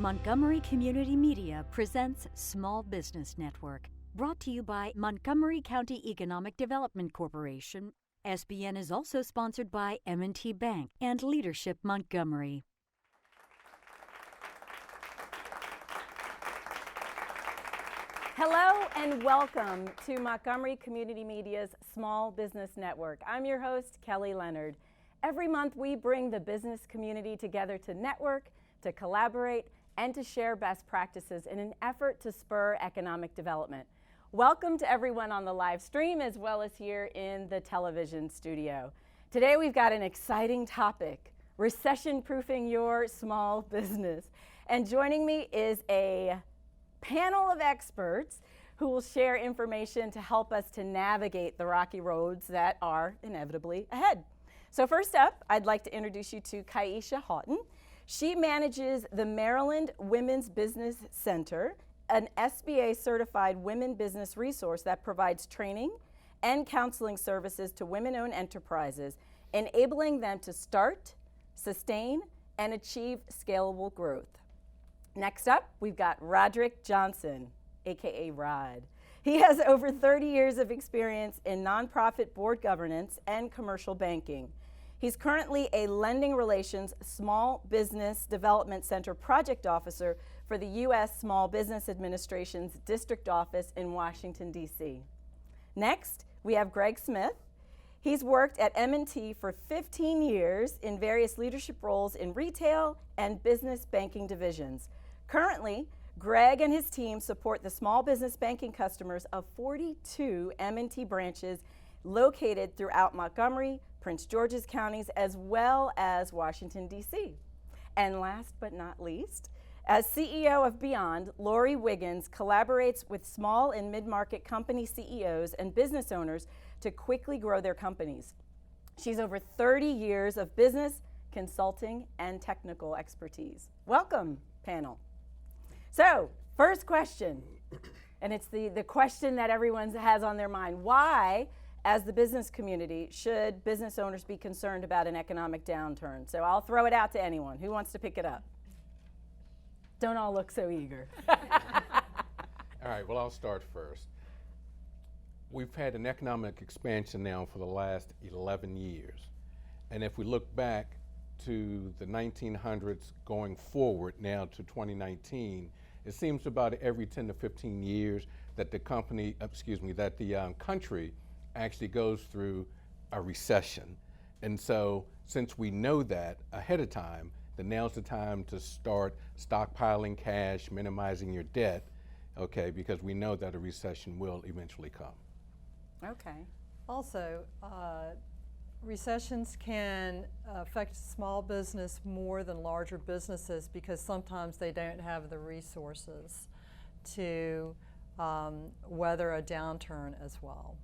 Montgomery Community Media presents Small Business Network, brought to you by Montgomery County Economic Development Corporation. SBN is also sponsored by M&T Bank and Leadership Montgomery. Hello and welcome to Montgomery Community Media's Small Business Network. I'm your host, Kelly Leonard. Every month we bring the business community together to network, to collaborate, and to share best practices in an effort to spur economic development. Welcome to everyone on the live stream as well as here in the television studio. Today we've got an exciting topic, recession-proofing your small business. And joining me is a panel of experts who will share information to help us to navigate the rocky roads that are inevitably ahead. So first up, I'd like to introduce you to Kiesha Haughton. She manages the Maryland Women's Business Center, an SBA certified women business resource that provides training and counseling services to women-owned enterprises, enabling them to start, sustain, and achieve scalable growth. Next up, we've got Roderick Johnson, aka Rod. He has over 30 years of experience in nonprofit board governance and commercial banking. He's currently a Lending Relations Small Business Development Center Project Officer for the U.S. Small Business Administration's District Office in Washington, D.C. Next, we have Greg Smith. He's worked at M&T for 15 years in various leadership roles in retail and business banking divisions. Currently, Greg and his team support the small business banking customers of 42 M&T branches located throughout Montgomery, Prince George's counties, as well as Washington, D.C. And last but not least, as CEO of BYOND, Laurie Wiggins collaborates with small and mid-market company CEOs and business owners to quickly grow their companies. She's over 30 years of business, consulting, and technical expertise. Welcome, panel. So, first question, and it's the question that everyone has on their mind. Why, as the business community, should business owners be concerned about an economic downturn? So I'll throw it out to anyone. Who wants to pick it up? Don't all look so eager. All right, well, I'll start first. We've had an economic expansion now for the last 11 years. And if we look back to the 1900s going forward now to 2019, it seems about every 10 to 15 years that the country actually goes through a recession. And so since we know that ahead of time, then now's the time to start stockpiling cash, minimizing your debt, okay, because we know that a recession will eventually come. Okay. Also, recessions can affect small business more than larger businesses because sometimes they don't have the resources to weather a downturn as well.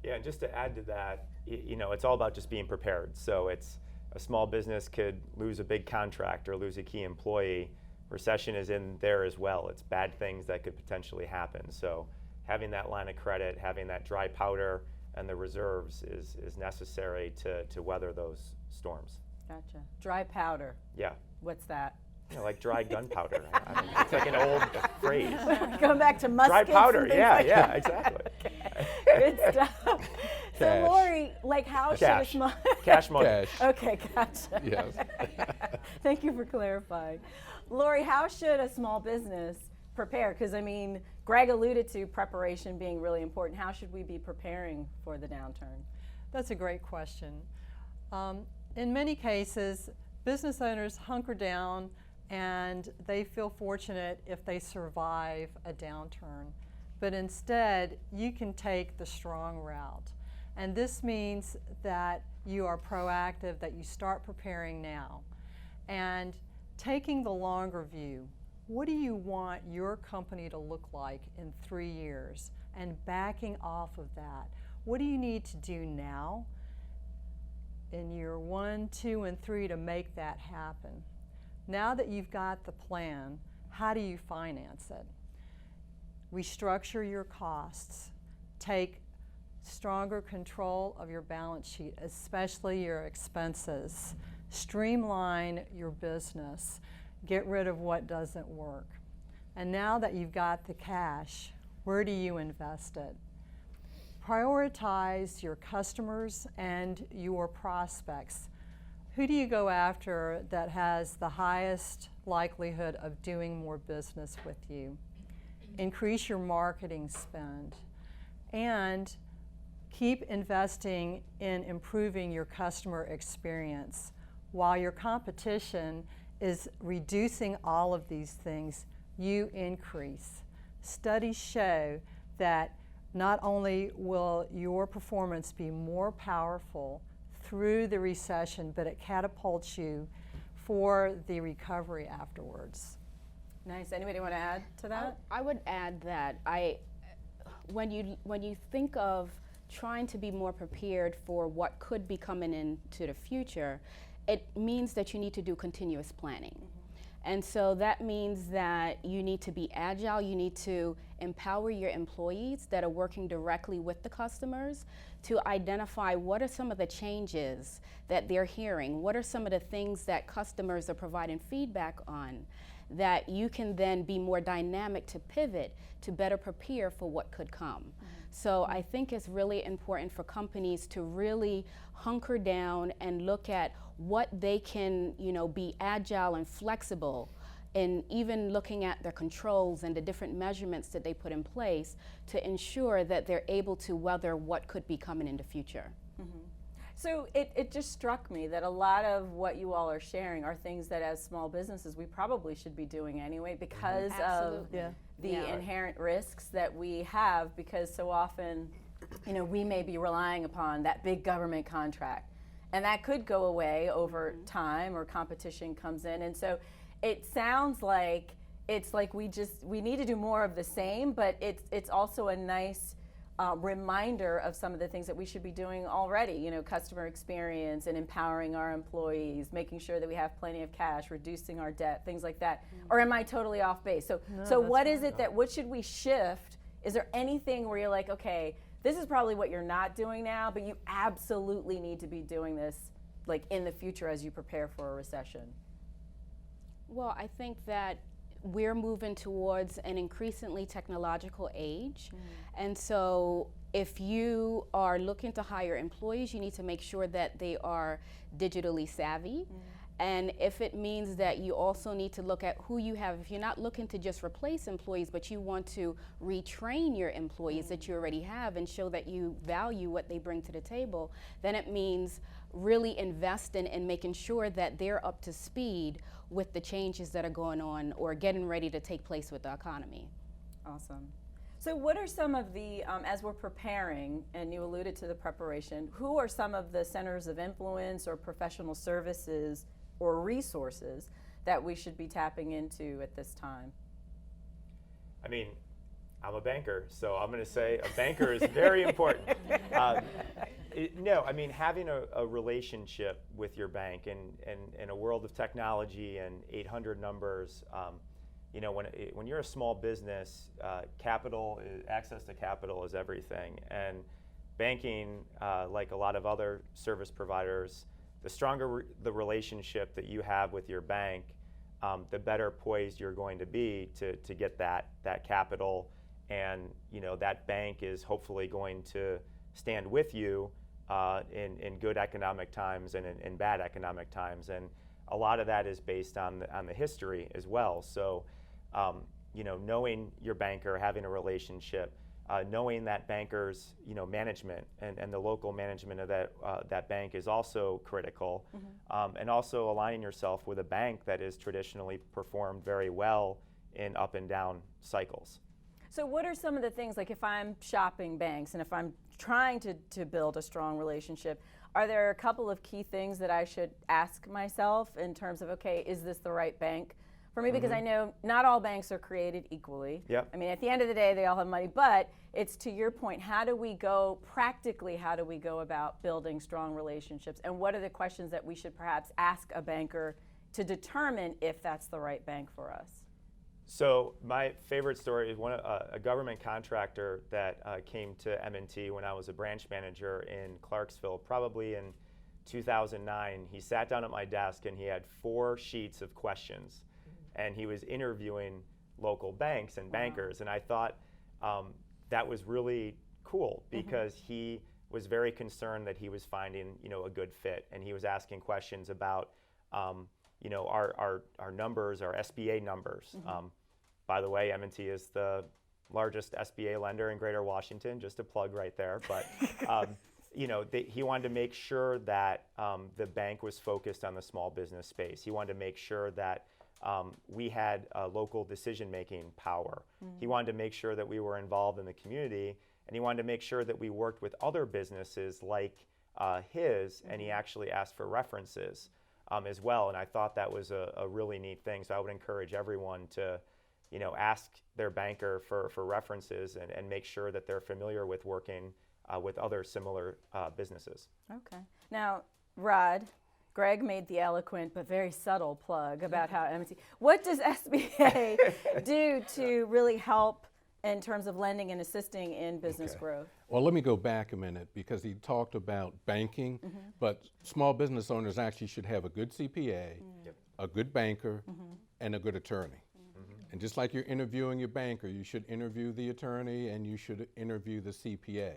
Yeah, and just to add to that, you know, it's all about just being prepared. So it's a small business could lose a big contract or lose a key employee. Recession is in there as well. It's bad things that could potentially happen. So having that line of credit, having that dry powder and the reserves is necessary to weather those storms. Gotcha. Dry powder. Yeah. What's that? You know, like dry gunpowder. I mean, it's like an old phrase. Going back to muskets. Dry powder, yeah, yeah, exactly. Okay. Good stuff. So Laurie, like how should a small... Cash money. Cash. Okay, gotcha. Yes. Thank you for clarifying. Laurie, how should a small business prepare? Because I mean, Greg alluded to preparation being really important. How should we be preparing for the downturn? That's a great question. In many cases, business owners hunker down and they feel fortunate if they survive a downturn. But instead, you can take the strong route. And this means that you are proactive, that you start preparing now. And taking the longer view, what do you want your company to look like in 3 years? And backing off of that, what do you need to do now in year 1, 2, and 3 to make that happen? Now that you've got the plan, how do you finance it? Restructure your costs. Take stronger control of your balance sheet, especially your expenses. Streamline your business. get rid of what doesn't work. And now that you've got the cash, where do you invest it? Prioritize your customers and your prospects. Who do you go after that has the highest likelihood of doing more business with you? Increase your marketing spend and keep investing in improving your customer experience. While your competition is reducing all of these things, you increase. Studies show that not only will your performance be more powerful through the recession, but it catapults you for the recovery afterwards. Nice. Anybody want to add to that? I would add that when you think of trying to be more prepared for what could be coming into the future, it means that you need to do continuous planning. And so that means that you need to be agile, you need to empower your employees that are working directly with the customers to identify what are some of the changes that they're hearing, what are some of the things that customers are providing feedback on, that you can then be more dynamic to pivot to better prepare for what could come. So I think it's really important for companies to really hunker down and look at what they can, be agile and flexible, and even looking at their controls and the different measurements that they put in place to ensure that they're able to weather what could be coming in the future. So it just struck me that a lot of what you all are sharing are things that as small businesses we probably should be doing anyway because of the inherent risks that we have, because so often, we may be relying upon that big government contract. And that could go away over time, or competition comes in. And so it sounds like it's like we need to do more of the same, but it's also a nice reminder of some of the things that we should be doing already, customer experience and empowering our employees, making sure that we have plenty of cash, reducing our debt, things like that. Or am I totally off base? So what is it that, what should we shift? Is there anything where you're like, okay, this is probably what you're not doing now, but you absolutely need to be doing this like in the future as you prepare for a recession? Well, I think that we're moving towards an increasingly technological age. And so if you are looking to hire employees, you need to make sure that they are digitally savvy. And if it means that you also need to look at who you have, if you're not looking to just replace employees, but you want to retrain your employees that you already have and show that you value what they bring to the table, then it means really investing in making sure that they're up to speed with the changes that are going on or getting ready to take place with the economy. Awesome. So what are some of the, as we're preparing, and you alluded to the preparation, who are some of the centers of influence or professional services or resources that we should be tapping into at this time? I mean, I'm a banker, so I'm going to say a banker is very important. No, I mean, having a relationship with your bank in a world of technology and 800 numbers, when you're a small business, access to capital is everything. And banking, like a lot of other service providers, the stronger the relationship that you have with your bank, the better poised you're going to be to get that capital, and that bank is hopefully going to stand with you in good economic times and in bad economic times, and a lot of that is based on the history as well. So, knowing your banker, having a relationship, knowing that banker's management and the local management of that bank is also critical, and also aligning yourself with a bank that is traditionally performed very well in up and down cycles. So what are some of the things, like if I'm shopping banks and if I'm trying to build a strong relationship, are there a couple of key things that I should ask myself in terms of, okay, is this the right bank for me? Because I know not all banks are created equally. Yep. I mean, at the end of the day, they all have money, but it's to your point, how do we go about building strong relationships? And what are the questions that we should perhaps ask a banker to determine if that's the right bank for us? So my favorite story is a government contractor that came to M&T when I was a branch manager in Clarksville, probably in 2009. He sat down at my desk and he had 4 sheets of questions. and he was interviewing local banks and bankers, and I thought that was really cool because he was very concerned that he was finding, a good fit, and he was asking questions about, our numbers, our SBA numbers. By the way, M&T is the largest SBA lender in Greater Washington, just a plug right there. But he wanted to make sure that the bank was focused on the small business space. He wanted to make sure that we had local decision-making power. He wanted to make sure that we were involved in the community, and he wanted to make sure that we worked with other businesses like his, and he actually asked for references as well. And I thought that was a really neat thing. So I would encourage everyone to ask their banker for references and make sure that they're familiar with working with other similar businesses. Okay. Now, Rod, Greg made the eloquent but very subtle plug about how M&T. What does SBA do to really help in terms of lending and assisting in business growth? Well, let me go back a minute because he talked about banking, but small business owners actually should have a good CPA, a good banker, and a good attorney. And just like you're interviewing your banker, you should interview the attorney and you should interview the CPA.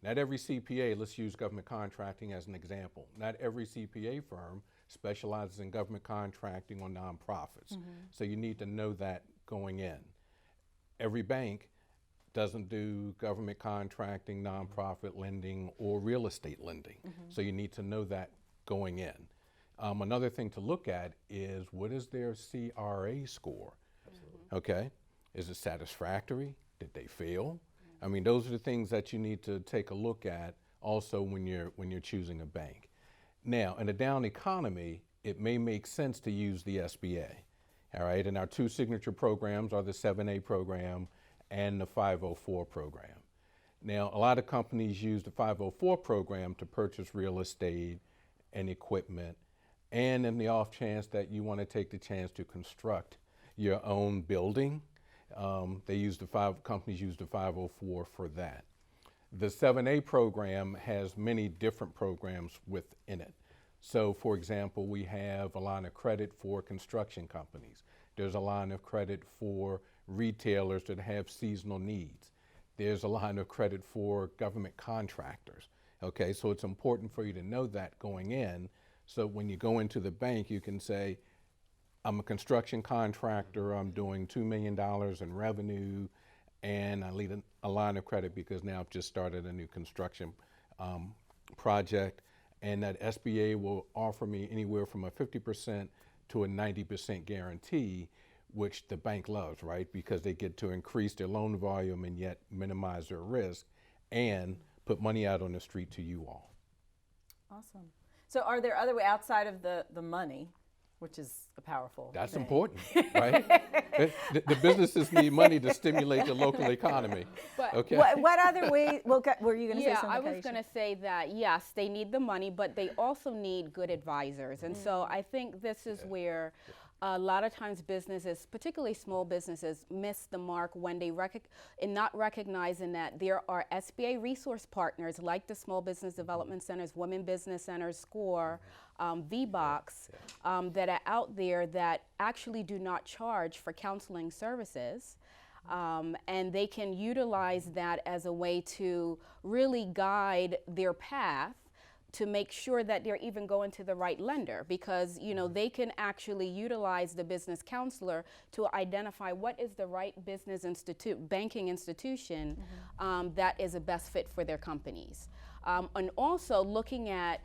Not every CPA, let's use government contracting as an example, not every CPA firm specializes in government contracting or nonprofits. So you need to know that going in. Every bank doesn't do government contracting, nonprofit lending, or real estate lending. So you need to know that going in. Another thing to look at is what is their CRA score? Okay, is it satisfactory? Did they fail? I mean, those are the things that you need to take a look at also when you're choosing a bank. Now, in a down economy, it may make sense to use the SBA. All right, and our two signature programs are the 7A program and the 504 program. Now, a lot of companies use the 504 program to purchase real estate and equipment, and in the off chance that you want to take the chance to construct your own building, companies use the 504 for that. The 7A program has many different programs within it. So, for example, we have a line of credit for construction companies. There's a line of credit for retailers that have seasonal needs. There's a line of credit for government contractors. Okay, so it's important for you to know that going in, so when you go into the bank, you can say, I'm a construction contractor, I'm doing $2 million in revenue, and I need a line of credit because now I've just started a new construction project, and that SBA will offer me anywhere from a 50% to a 90% guarantee, which the bank loves, right? Because they get to increase their loan volume and yet minimize their risk and put money out on the street to you all. Awesome. So are there other ways outside of the money, which is a powerful That's thing. important, right? the businesses need money to stimulate the local economy. But okay. What other way, were you going to say something? I was going to say that, yes, they need the money, but they also need good advisors. And so I think this is where a lot of times businesses, particularly small businesses, miss the mark when they in not recognizing that there are SBA resource partners like the Small Business Development Centers, Women Business Centers, SCORE, VBOX, that are out there that actually do not charge for counseling services. And they can utilize that as a way to really guide their path to make sure that they're even going to the right lender, because they can actually utilize the business counselor to identify what is the right business banking institution that is a best fit for their companies. And also looking at,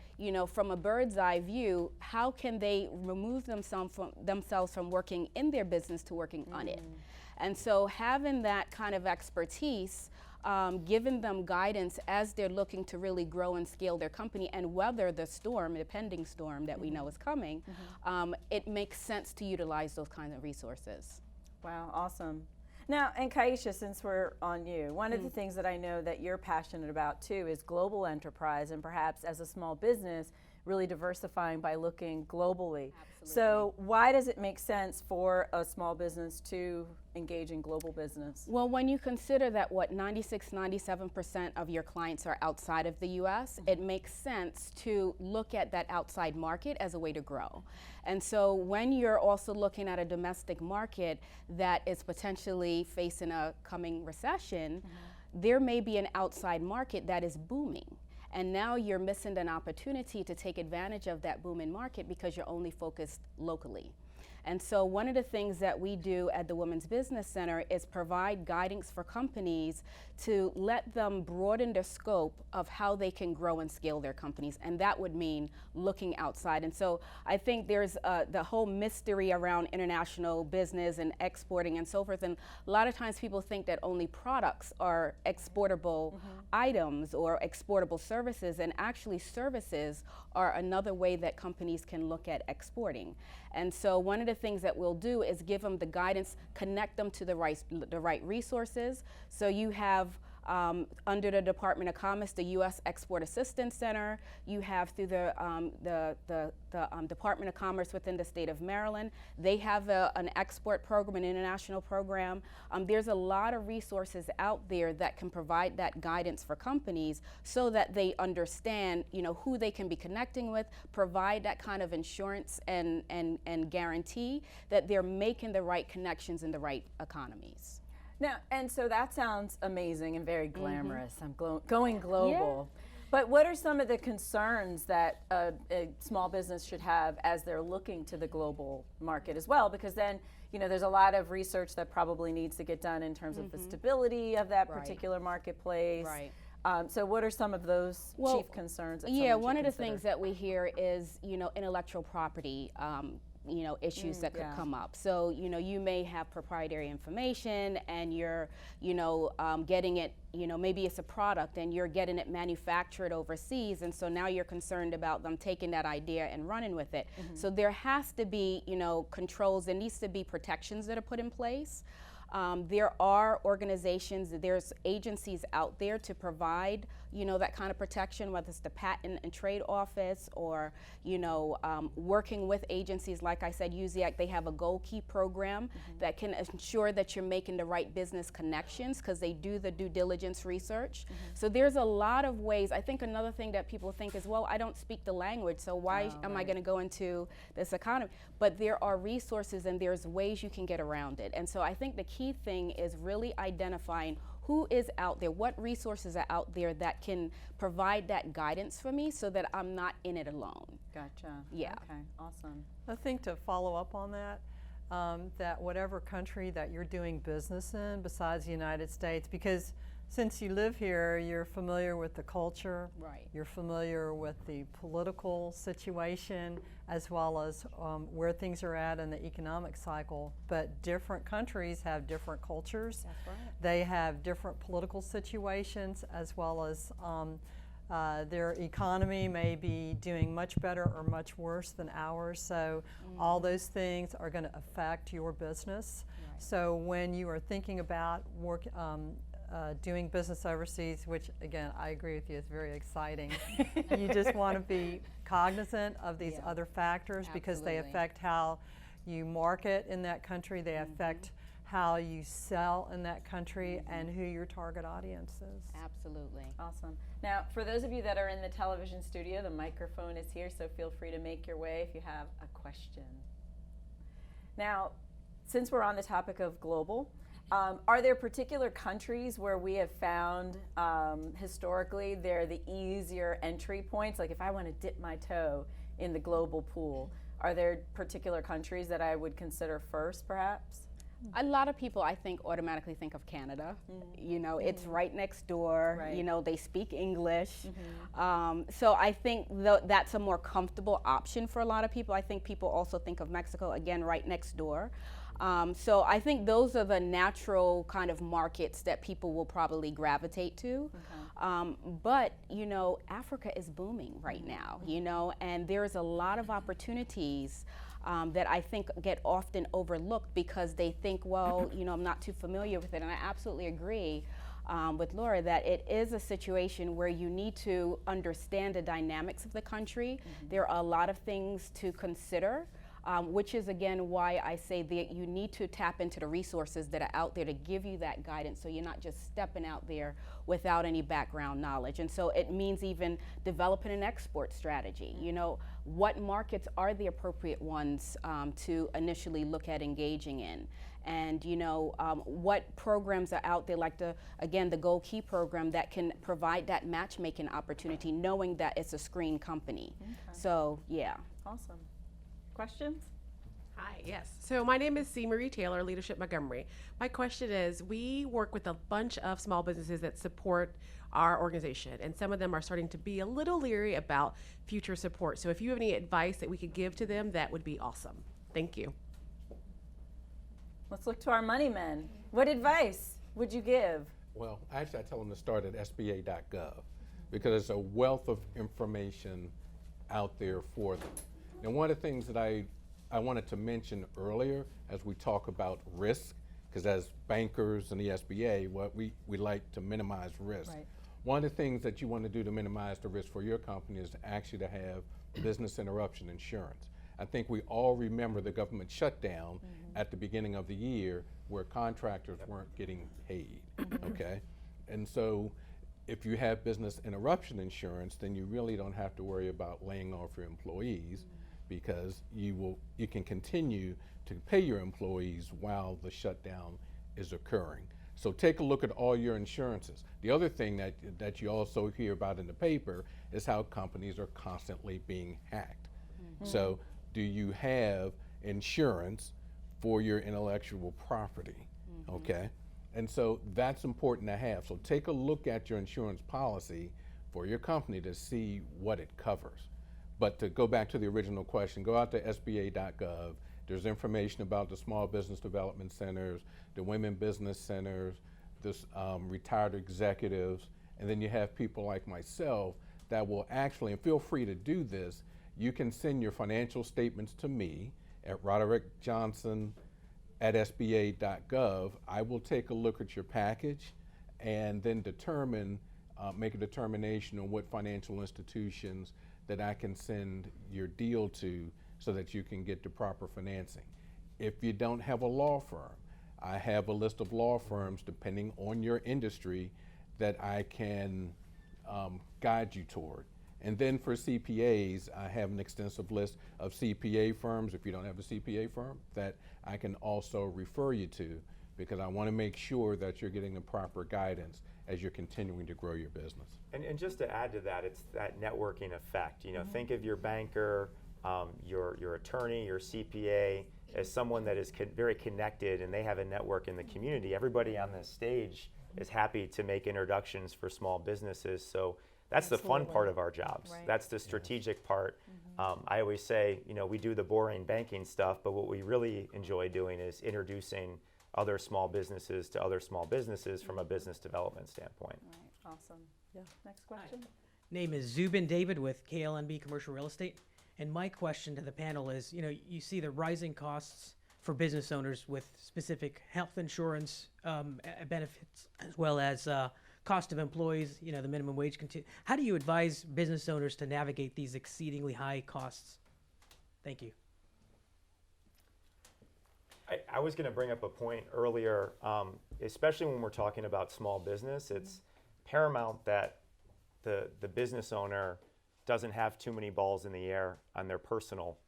from a bird's eye view, how can they remove themselves from working in their business to working on it. And so having that kind of expertise, giving them guidance as they're looking to really grow and scale their company and weather the storm, the pending storm that we know is coming, it makes sense to utilize those kinds of resources. Wow, awesome. Now, and Kiesha, since we're on you, one of the things that I know that you're passionate about too is global enterprise, and perhaps as a small business, really diversifying by looking globally. Absolutely. So why does it make sense for a small business to engage in global business? Well, when you consider that 97% of your clients are outside of the U.S., it makes sense to look at that outside market as a way to grow. And so when you're also looking at a domestic market that is potentially facing a coming recession, there may be an outside market that is booming. And now you're missing an opportunity to take advantage of that booming market because you're only focused locally. And so one of the things that we do at the Women's Business Center is provide guidance for companies to let them broaden the scope of how they can grow and scale their companies. And that would mean looking outside. And so I think there's the whole mystery around international business and exporting and so forth. And a lot of times people think that only products are exportable items or exportable services. And actually services are another way that companies can look at exporting. And so one of the things that we'll do is give them the guidance, connect them to the right resources. So you have under the Department of Commerce, the U.S. Export Assistance Center. You have through the Department of Commerce within the state of Maryland. They have an export program, an international program. There's a lot of resources out there that can provide that guidance for companies so that they understand, who they can be connecting with, provide that kind of insurance and guarantee that they're making the right connections in the right economies. Now, and so that sounds amazing and very glamorous. I'm going global. Yeah. But what are some of the concerns that a small business should have as they're looking to the global market as well? Because then, there's a lot of research that probably needs to get done in terms of the stability of that particular marketplace. Right. So what are some of those chief concerns? One of the things that we hear is, intellectual property issues that could come up. So, you may have proprietary information and you're, getting it, maybe it's a product and you're getting it manufactured overseas. And so now you're concerned about them taking that idea and running with it. So there has to be, controls, there needs to be protections that are put in place. There are organizations, there's agencies out there to provide, that kind of protection, whether it's the Patent and Trade Office or, working with agencies, like I said, USIAC, they have a Gold Key program that can ensure that you're making the right business connections because they do the due diligence research. So there's a lot of ways. I think another thing that people think is, well, I don't speak the language, so why am I going to go into this economy? But there are resources and there's ways you can get around it. And so I think the key thing is really identifying who is out there, what resources are out there that can provide that guidance for me so that I'm not in it alone. Gotcha. Yeah. Okay, awesome. I think to follow up on that, that whatever country that you're doing business in besides the United States, because since you live here, you're familiar with the culture, right. You're familiar with the political situation, as well as where things are at in the economic cycle. But different countries have different cultures. That's right. They have different political situations, as well as their economy may be doing much better or much worse than ours. So all those things are going to affect your business. Right. So when you are thinking about doing business overseas, which again, I agree with you, it's very exciting. You just want to be cognizant of these other factors because they affect how you market in that country, they affect how you sell in that country and who your target audience is. Absolutely. Awesome. Now, for those of you that are in the television studio, the microphone is here, so feel free to make your way if you have a question. Now, since we're on the topic of global, are there particular countries where we have found historically they're the easier entry points? Like if I want to dip my toe in the global pool, are there particular countries that I would consider first perhaps? A lot of people, I think, automatically think of Canada. It's right next door. Right. They speak English. So I think that's a more comfortable option for a lot of people. I think people also think of Mexico, again, right next door. So I think those are the natural kind of markets that people will probably gravitate to. But, Africa is booming right now, and there's a lot of opportunities that I think get often overlooked because they think, well, I'm not too familiar with it, and I absolutely agree. with Laurie, that it is a situation where you need to understand the dynamics of the country. There are a lot of things to consider, which is again why I say that you need to tap into the resources that are out there to give you that guidance, so you're not just stepping out there without any background knowledge. And so it means even developing an export strategy. You know, what markets are the appropriate ones to initially look at engaging in? And you know, what programs are out there, like the Gold Key program, that can provide that matchmaking opportunity, knowing that it's a screen company. So yeah. Awesome. Questions? Hi, yes. So my name is C. Marie Taylor, Leadership Montgomery. My question is, we work with a bunch of small businesses that support our organization, and some of them are starting to be a little leery about future support. So if you have any advice that we could give to them, that would be awesome. Thank you. Let's look to our money men. What advice would you give? Well, actually, I tell them to start at SBA.gov because there's a wealth of information out there for them. Now, one of the things that I wanted to mention earlier as we talk about risk, because as bankers in the SBA, we like to minimize risk. Right. One of the things that you want to do to minimize the risk for your company is actually to have business interruption insurance. I think we all remember the government shutdown at the beginning of the year where contractors weren't getting paid, okay? And so if you have business interruption insurance, then you really don't have to worry about laying off your employees because you can continue to pay your employees while the shutdown is occurring. So take a look at all your insurances. The other thing that you also hear about in the paper is how companies are constantly being hacked. So do you have insurance for your intellectual property? Okay, and so that's important to have. So take a look at your insurance policy for your company to see what it covers. But to go back to the original question, go out to SBA.gov. There's information about the small business development centers, the women business centers, the retired executives, and then you have people like myself that will actually, and feel free to do this, you can send your financial statements to me at roderickjohnson@sba.gov. I will take a look at your package and then make a determination on what financial institutions that I can send your deal to so that you can get the proper financing. If you don't have a law firm, I have a list of law firms depending on your industry that I can guide you toward. And then for CPAs, I have an extensive list of CPA firms, if you don't have a CPA firm, that I can also refer you to, because I want to make sure that you're getting the proper guidance as you're continuing to grow your business. And just to add to that, it's that networking effect. You know, think of your banker, your attorney, your CPA as someone that is very connected, and they have a network in the community. Everybody on this stage is happy to make introductions for small businesses. So that's the fun part of our jobs. Right. That's the strategic part. I always say, you know, we do the boring banking stuff, but what we really enjoy doing is introducing other small businesses to other small businesses from a business development standpoint. Right. Awesome. Yeah. Next question. Name is Zubin David with KLNB Commercial Real Estate. And my question to the panel is, you know, you see the rising costs for business owners with specific health insurance benefits, as well as cost of employees, you know, the minimum wage. How do you advise business owners to navigate these exceedingly high costs? Thank you. I was going to bring up a point earlier, especially when we're talking about small business. It's paramount that the business owner doesn't have too many balls in the air on their personal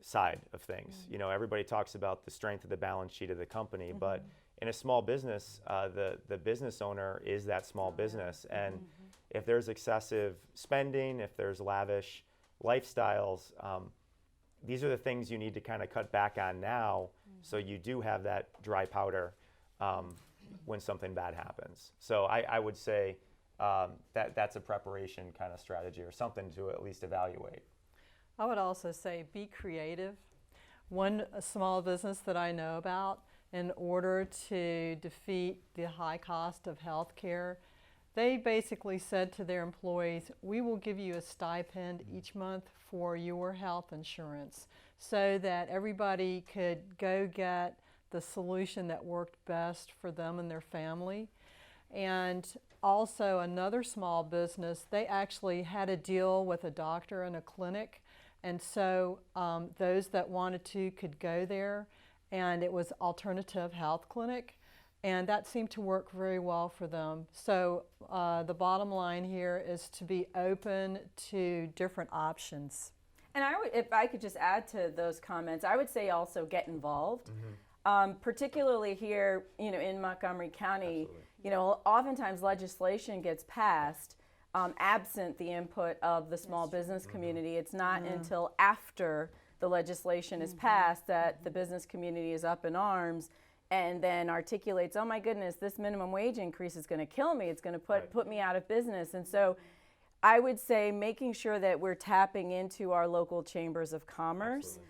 side of things. You know, everybody talks about the strength of the balance sheet of the company, but in a small business, the business owner is that small business. And if there's excessive spending, if there's lavish lifestyles, these are the things you need to kind of cut back on now, so you do have that dry powder when something bad happens. So I would say that's a preparation kind of strategy, or something to at least evaluate. I would also say be creative. One small business that I know about, in order to defeat the high cost of health care, they basically said to their employees, we will give you a stipend each month for your health insurance, so that everybody could go get the solution that worked best for them and their family. And also another small business, they actually had a deal with a doctor and a clinic, and so those that wanted to could go there, and it was alternative health clinic, and that seemed to work very well for them. So the bottom line here is to be open to different options. And if I could just add to those comments, I would say also get involved. Particularly here, in Montgomery County, oftentimes legislation gets passed absent the input of the small business community. It's not until after the legislation is passed that the business community is up in arms and then articulates, oh my goodness, this minimum wage increase is going to kill me. It's going to put me out of business. And so I would say making sure that we're tapping into our local chambers of commerce.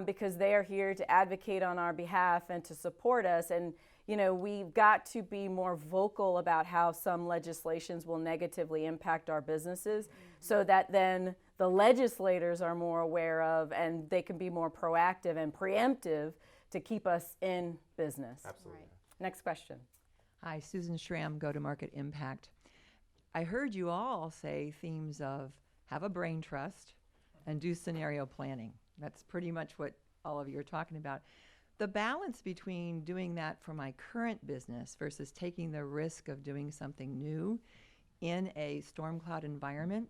Because they are here to advocate on our behalf and to support us. And, we've got to be more vocal about how some legislations will negatively impact our businesses so that then the legislators are more aware of and they can be more proactive and preemptive to keep us in business. Absolutely. Right. Next question. Hi, Susan Schramm, Go-to-Market Impact. I heard you all say themes of have a brain trust and do scenario planning. That's pretty much what all of you are talking about. The balance between doing that for my current business versus taking the risk of doing something new in a storm cloud environment,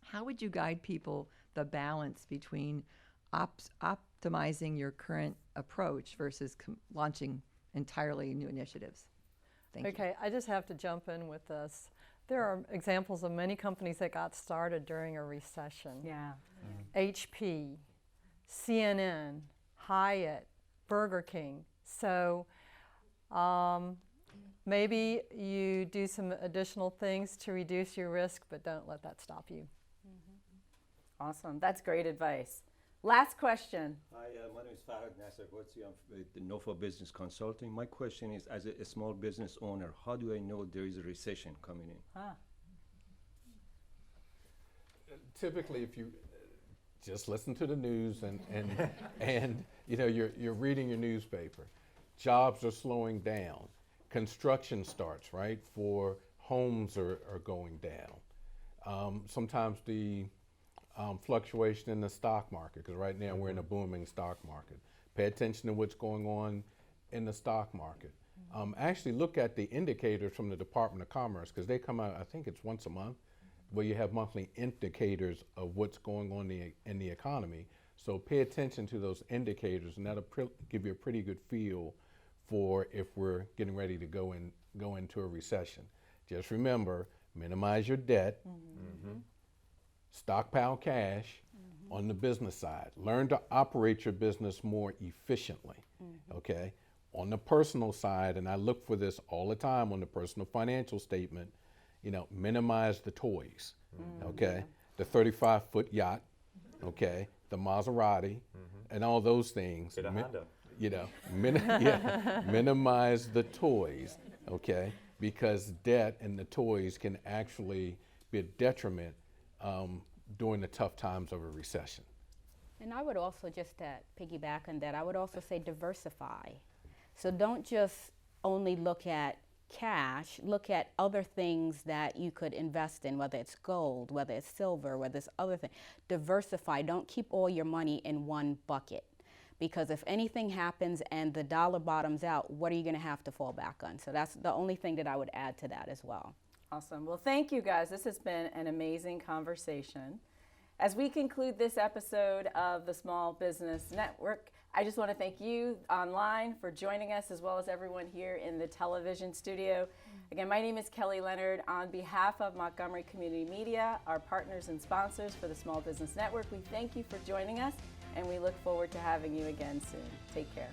how would you guide people the balance between optimizing your current approach versus launching entirely new initiatives? Thank you. Okay, I just have to jump in with this. There are examples of many companies that got started during a recession. Yeah. HP, CNN, Hyatt, Burger King. So maybe you do some additional things to reduce your risk, but don't let that stop you. Awesome. That's great advice. Last question. Hi, my name is Farhad Nasser. I'm with the Nova Business Consulting. My question is, as a small business owner, how do I know there is a recession coming in? Typically, if you just listen to the news and you're reading your newspaper, jobs are slowing down, construction starts, right, for homes are going down. Sometimes the fluctuation in the stock market, because right now we're in a booming stock market. Pay attention to what's going on in the stock market. Actually look at the indicators from the Department of Commerce, because they come out, I think it's once a month, where you have monthly indicators of what's going on in the economy. So pay attention to those indicators, and that'll give you a pretty good feel for if we're getting ready to go into a recession. Just remember, minimize your debt, stockpile cash on the business side. Learn to operate your business more efficiently, okay? On the personal side, and I look for this all the time on the personal financial statement, minimize the toys, okay? The 35-foot yacht, okay? The Maserati, and all those things. Get a Honda. Minimize the toys, okay? Because debt and the toys can actually be a detriment during the tough times of a recession. And I would also, just to piggyback on that, I would also say diversify. So don't just only look at cash, look at other things that you could invest in, whether it's gold, whether it's silver, whether it's other things. Diversify. Don't keep all your money in one bucket, because if anything happens and the dollar bottoms out, what are you going to have to fall back on? So that's the only thing that I would add to that as well. Awesome. Well, thank you guys. This has been an amazing conversation. As we conclude this episode of the Small Business Network, I just want to thank you online for joining us, as well as everyone here in the television studio. Again, my name is Kelly Leonard. On behalf of Montgomery Community Media, our partners and sponsors for the Small Business Network, we thank you for joining us, and we look forward to having you again soon. Take care.